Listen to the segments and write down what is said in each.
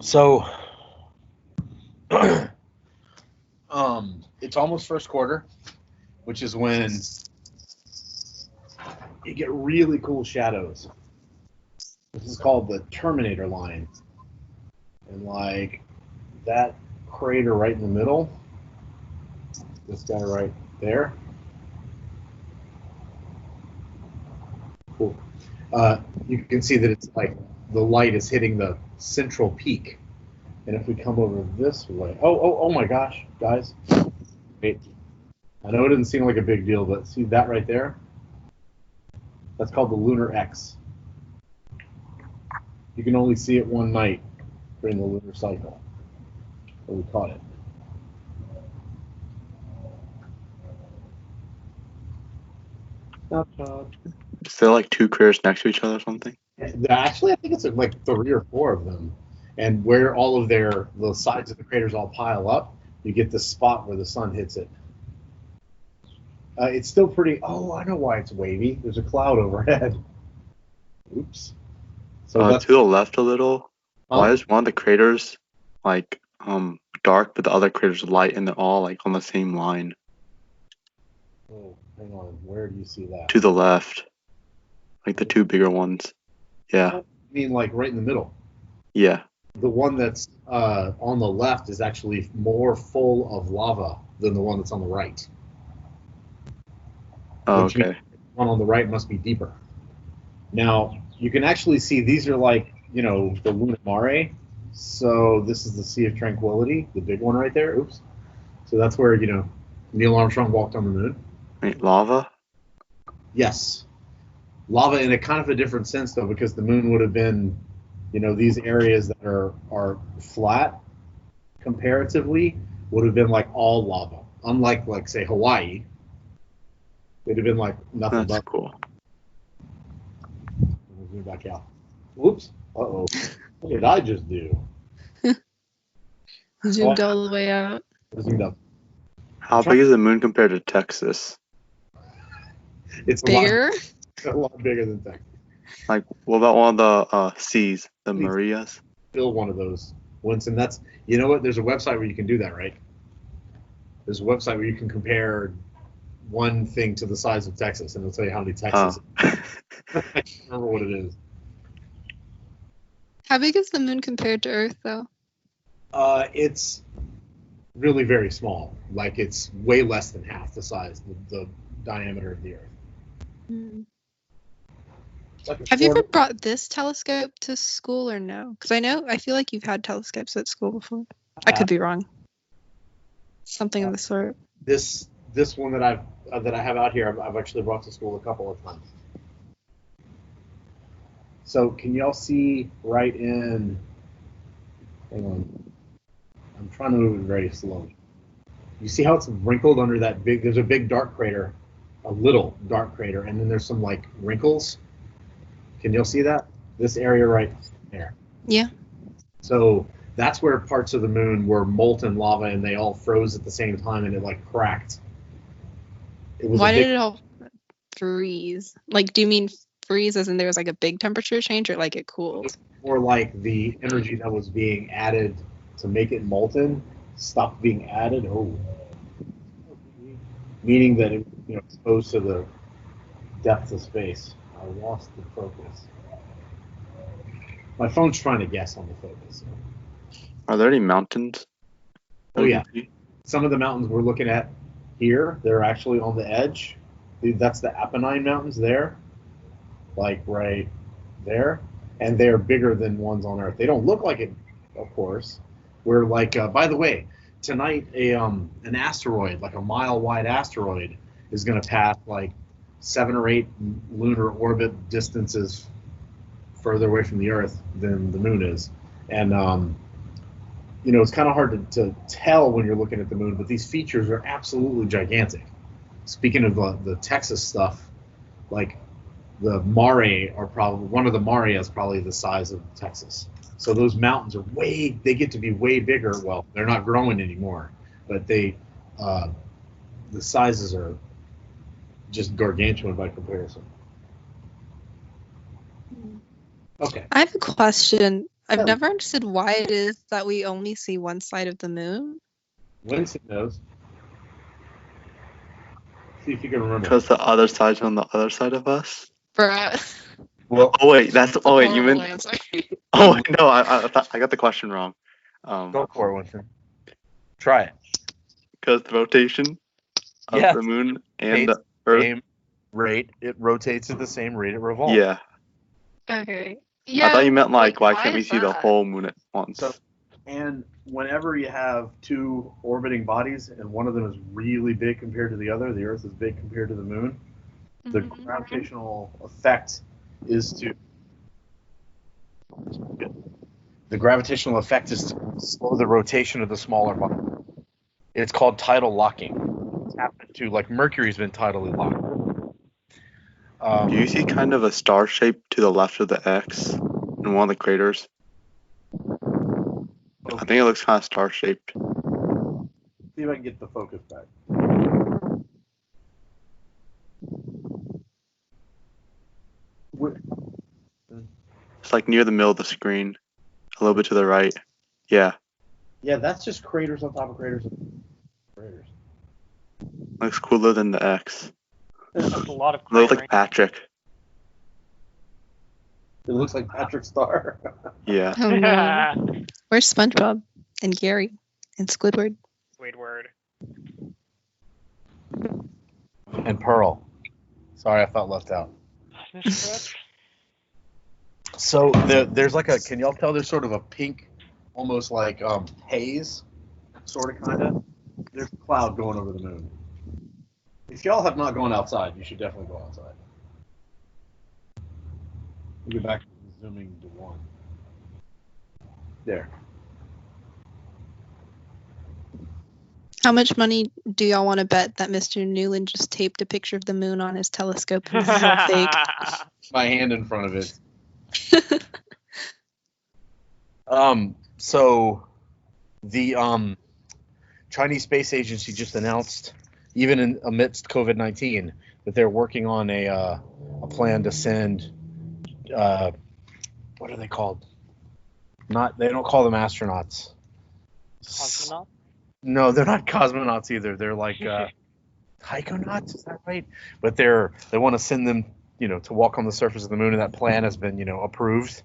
So, it's almost first quarter, which is when you get really cool shadows. This is called the Terminator Line. And like that crater right in the middle, this guy right there. Cool. You can see that it's like the light is hitting the central peak. And if we come over this way, oh my gosh, guys. Wait. I know it doesn't seem like a big deal, but see that right there? That's called the Lunar X. You can only see it one night during the lunar cycle. So we caught it. Is there like two craters next to each other or something? Actually, I think it's like 3 or 4 of them. And where all of the sides of the craters all pile up, you get this spot where the sun hits it. It's still pretty. Oh, I know why it's wavy. There's a cloud overhead. Oops. So that's to the left a little. Why is one of the craters like dark, but the other craters light, and they're all like on the same line? Oh, hang on. Where do you see that? To the left, like the two bigger ones. Yeah. I mean, like right in the middle. Yeah. The one that's on the left is actually more full of lava than the one that's on the right. Oh, okay. The one on the right must be deeper. Now, you can actually see these are like, the Lunar Mare. So this is the Sea of Tranquility, the big one right there. Oops. So that's where, Neil Armstrong walked on the moon. Wait, lava? Yes. Lava in a kind of a different sense, though, because the moon would have been, these areas that are flat comparatively would have been like all lava. Unlike, like, say, Hawaii. It'd have been like nothing That's but. Cool. Zoom back out. Whoops. Uh-oh. What did I just do? Zoomed all the way out. Zoomed up. How big is the moon compared to Texas? It's bigger? A lot bigger than Texas. Like, what about one of the seas, the Marias? Still one of those. Winston, that's, you know what? There's a website where you can do that, right? There's a website where you can compare one thing to the size of Texas, and it'll tell you how many Texas. I can't remember what it is. How big is the moon compared to Earth, though? It's really very small. Like, it's way less than half the size, the diameter of the Earth. Mm. Like have you ever brought this telescope to school or no? Because I feel like you've had telescopes at school before. I could be wrong. Something of the sort. This one that I have out here, I've actually brought to school a couple of times. So can y'all see right in? Hang on, I'm trying to move it very slowly. You see how it's wrinkled under that big? There's a big dark crater, a little dark crater, and then there's some like wrinkles. Can y'all see that? This area right there. Yeah. So that's where parts of the moon were molten lava, and they all froze at the same time, and it like cracked. Why did it all freeze? Like, do you mean freeze as in there was like a big temperature change, or like it cooled? Or like the energy that was being added to make it molten stopped being added. Oh, meaning that it exposed to the depth of space. I lost the focus. My phone's trying to guess on the focus. Are there any mountains? Oh yeah, some of the mountains we're looking at here, they're actually on the edge. That's the Apennine Mountains there, like right there, and they're bigger than ones on Earth. They don't look like it, of course. We're like, by the way, tonight an asteroid, like a mile-wide asteroid, is going to pass like 7 or 8 lunar orbit distances further away from the Earth than the Moon is, and it's kind of hard to tell when you're looking at the moon, but these features are absolutely gigantic. Speaking of the Texas stuff, like the Mare are probably, one of the Mare is probably the size of Texas. So those mountains are they get to be way bigger. Well, they're not growing anymore, but the sizes are just gargantuan by comparison. Okay. I have a question. I've never understood why it is that we only see one side of the moon. Winston knows. See if you can remember. Because the other side's on the other side of us. Bruh. Well, Oh wait, you meant. Answer. Oh no, I got the question wrong. Go for it, Winston. Try it. Because the rotation of the moon and the Earth. Same rate. It rotates at the same rate it revolves. Yeah. Okay. Yeah. I thought you meant like, why can't we is see the that? whole moon at once? So, and whenever you have two orbiting bodies and one of them is really big compared to the other, the Earth is big compared to the moon, the gravitational effect is to slow the rotation of the smaller body. It's called tidal locking. It's happened to, like, Mercury's been tidally locked. Do you see kind of a star shape to the left of the X in one of the craters? I think it looks kind of star shaped. See if I can get the focus back. It's like near the middle of the screen, a little bit to the right. Yeah. Yeah, that's just craters on top of craters. Looks cooler than the X. There's a lot of It looks cratering. like Patrick. It looks like Patrick Star. Yeah. Oh, no. Where's SpongeBob and Gary and Squidward? Squidward. And Pearl. Sorry, I felt left out. So there's like a, can y'all tell there's sort of a pink, almost like haze, sort of, kind of? There's a cloud going over the moon. If y'all have not gone outside, you should definitely go outside. We'll get back to zooming to one. There. How much money do y'all want to bet that Mr. Newland just taped a picture of the moon on his telescope and this is all fake? My hand in front of it. So the Chinese Space Agency just announced, even amidst COVID-19, that they're working on a plan to send what are they called? They don't call them astronauts. Cosmonaut? No, they're not cosmonauts either. They're like taikonauts, is that right? But they want to send them, to walk on the surface of the moon, and that plan has been, approved.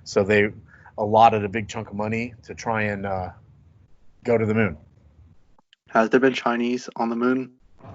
So they allotted a big chunk of money to try and go to the moon. Has there been Chinese on the moon?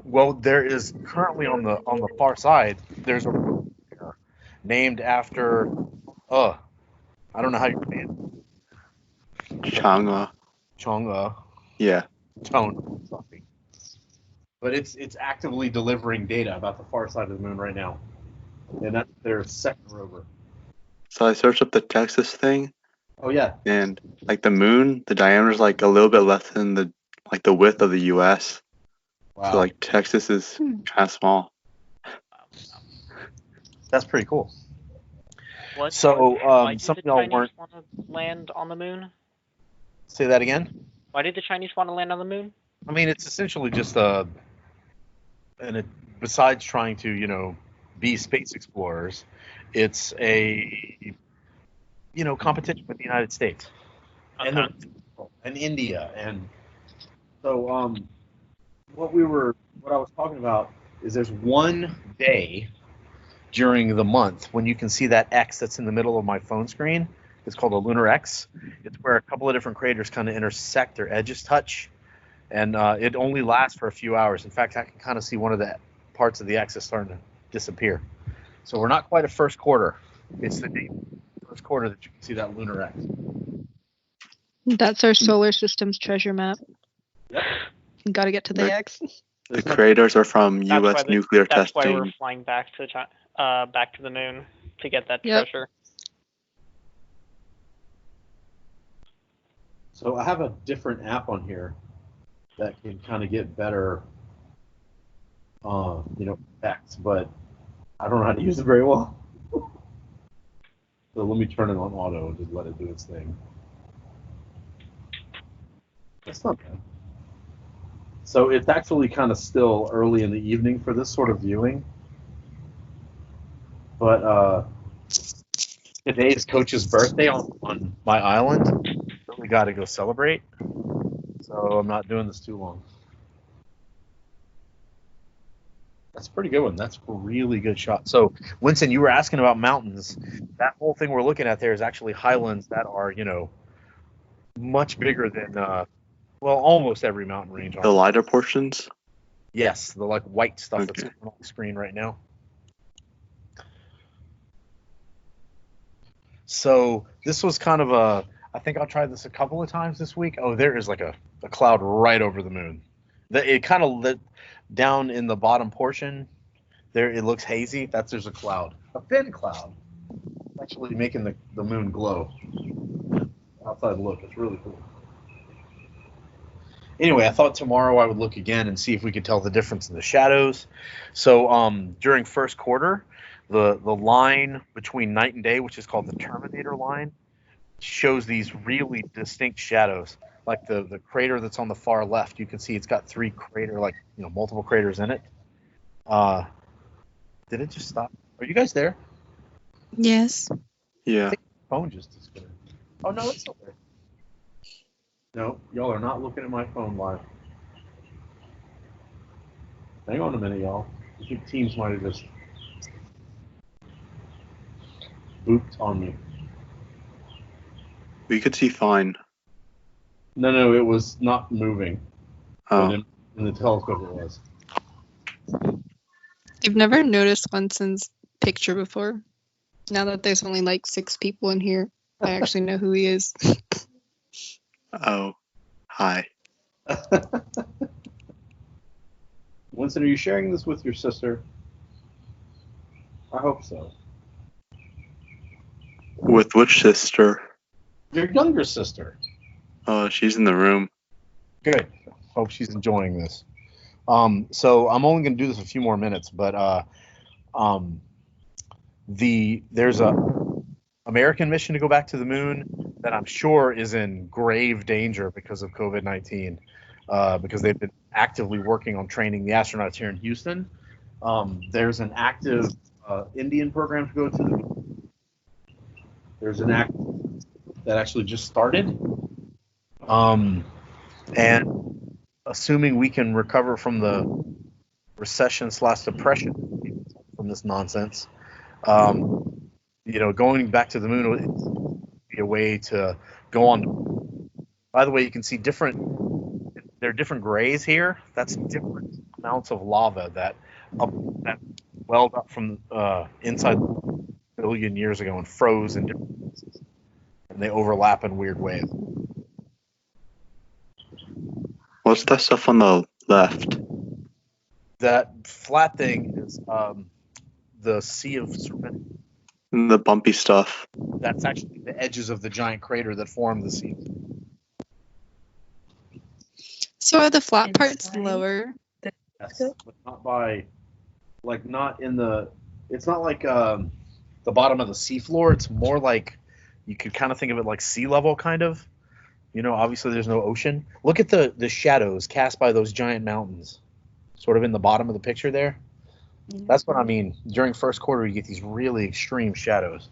Well, there is currently on the far side. There's a rover named after I don't know how you say it. Chang'e. Yeah. Tone. Sorry. But it's actively delivering data about the far side of the moon right now, and that's their second rover. So I searched up the Texas thing. Oh yeah. And like the moon, the diameter is like a little bit less than the width of the U.S. Wow. So like Texas is kind of small. That's pretty cool. What? So Why did some the of y'all Chinese weren't. want to land on the moon? Say that again. Why did the Chinese want to land on the moon? I mean, it's essentially just besides trying to, be space explorers, it's a, competition with the United States and India. And so, what I was talking about is there's one day during the month when you can see that X that's in the middle of my phone screen. It's called a Lunar X. It's where a couple of different craters kind of intersect, their edges touch, and it only lasts for a few hours. In fact, I can kind of see one of the parts of the X is starting to disappear. So we're not quite at first quarter. It's the first quarter that you can see that Lunar X. That's our solar system's treasure map. Yep. You got to get to the X. The craters are from U.S. nuclear testing. That's why we're flying back to the moon to get that treasure. So I have a different app on here that can kind of get better, effects, but I don't know how to use it very well. So let me turn it on auto and just let it do its thing. That's not bad. So it's actually kind of still early in the evening for this sort of viewing. But Today's coach's birthday on my island. So we got to go celebrate. So I'm not doing this too long. That's a pretty good one. That's a really good shot. So, Winston, you were asking about mountains. That whole thing we're looking at there is actually highlands that are, much bigger than, almost every mountain range. The lighter portions? Yes, the like white stuff Okay. that's on the screen right now. So this was kind of I think I'll try this a couple of times this week. Oh, there is like a cloud right over the moon. It kind of lit down in the bottom portion. There, it looks hazy. There's a cloud. A thin cloud. Actually making the moon glow. Outside look. It's really cool. Anyway, I thought tomorrow I would look again and see if we could tell the difference in the shadows. So during first quarter, the line between night and day, which is called the Terminator Line, shows these really distinct shadows. Like the crater that's on the far left, you can see it's got multiple craters in it. Did it just stop? Are you guys there? Yes. Yeah. I think my phone just disappeared. Oh no, it's still there. No, y'all are not looking at my phone live. Hang on a minute, y'all. I think Teams might have just booped on me. We could see fine. No, it was not moving. Oh. But in the telescope it was. You've never noticed Winston's picture before? Now that there's only like 6 people in here, I actually know who he is. Oh. Hi. Winston, are you sharing this with your sister? I hope so. With which sister? Your younger sister. Oh, she's in the room. Good. Hope she's enjoying this. So I'm only going to do this a few more minutes, but there's a American mission to go back to the moon that I'm sure is in grave danger because of COVID-19, because they've been actively working on training the astronauts here in Houston. There's an active Indian program to go to the moon. There's an act that actually just started. And assuming we can recover from the recession/depression from this nonsense, going back to the moon would be a way to go on. By the way, you can see there are different grays here. That's different amounts of lava that welled up from inside a billion years ago and froze in different places. And they overlap in weird ways. What's that stuff on the left? That flat thing is the Sea of Serpent. The bumpy stuff. That's actually the edges of the giant crater that formed the sea. So are the flat parts lower? Yes, but not in the. It's not like the bottom of the seafloor. It's more like you could kind of think of it like sea level, kind of. Obviously there's no ocean. Look at the shadows cast by those giant mountains, sort of in the bottom of the picture there. That's what I mean. During first quarter, you get these really extreme shadows.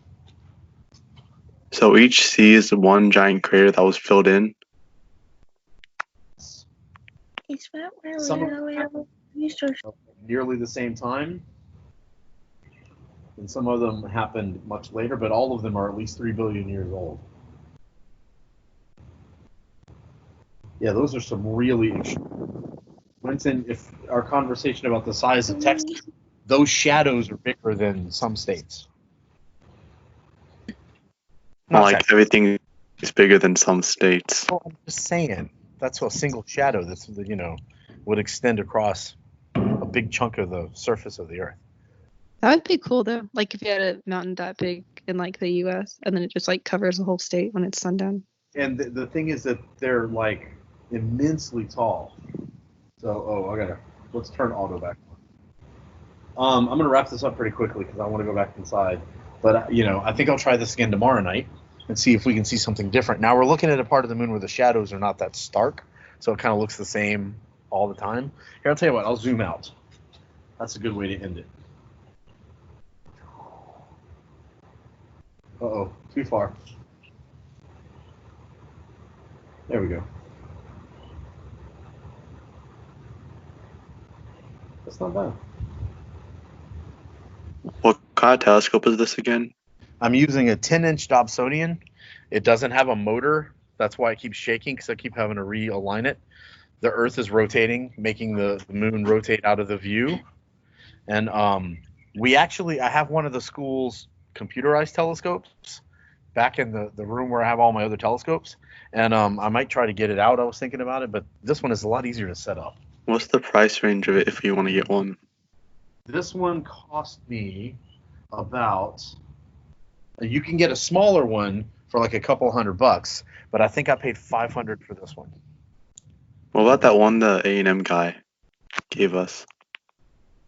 So each sea is one giant crater that was filled in? Is that where Some we nearly the same time. And some of them happened much later, but all of them are at least 3 billion years old. Yeah, those are some really extreme. Winston, if our conversation about the size of Texas, those shadows are bigger than some states. Like everything is bigger than some states. Well, I'm just saying. That's a single shadow that's, would extend across a big chunk of the surface of the Earth. That would be cool though. Like if you had a mountain that big in like the US and then it just like covers the whole state when it's sundown. And the thing is that they're like immensely tall. So, let's turn auto back on. I'm going to wrap this up pretty quickly because I want to go back inside. But, I think I'll try this again tomorrow night and see if we can see something different. Now, we're looking at a part of the moon where the shadows are not that stark, so it kind of looks the same all the time. Here, I'll tell you what, I'll zoom out. That's a good way to end it. Uh-oh, too far. There we go. That's not bad. What kind of telescope is this again? I'm using a 10-inch Dobsonian. It doesn't have a motor. That's why it keeps shaking, because I keep having to realign it. The Earth is rotating, making the moon rotate out of the view. And I have one of the school's computerized telescopes back in the room where I have all my other telescopes. And I might try to get it out. I was thinking about it, but this one is a lot easier to set up. What's the price range of it if you want to get one? This one cost me about... You can get a smaller one for like a couple $100, but I think I paid $500 for this one. What about that one the A&M guy gave us?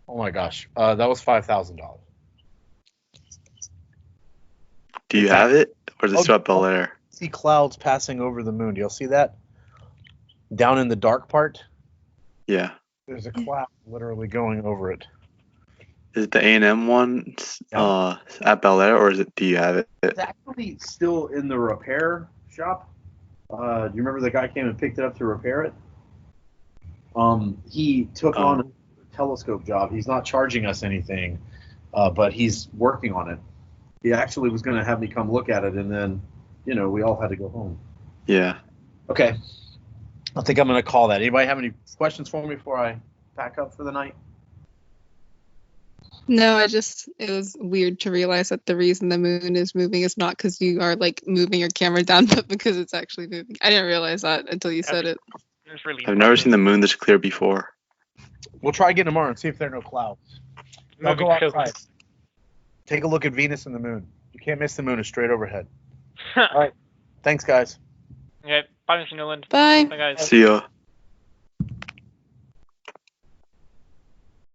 Oh my gosh, that was $5,000. Do you have it, or is it still at Bel Air? See clouds passing over the moon. Do y'all see that? Down in the dark part? Yeah. There's a cloud literally going over it. Is it the A&M one at Bel Air, or do you have it? It's actually still in the repair shop. Do you remember the guy came and picked it up to repair it? He took on a telescope job. He's not charging us anything, but he's working on it. He actually was going to have me come look at it, and then, we all had to go home. Yeah. Okay. I think I'm going to call that. Anybody have any questions for me before I pack up for the night? No, it was weird to realize that the reason the moon is moving is not because you are like moving your camera down, but because it's actually moving. I didn't realize that until you said it. I've never seen the moon this clear before. We'll try again tomorrow and see if there are no clouds. I'll go outside. Take a look at Venus and the moon. You can't miss the moon. It's straight overhead. All right. Thanks, guys. Okay. Bye, Mr. Newland. Bye. Bye, guys. See ya.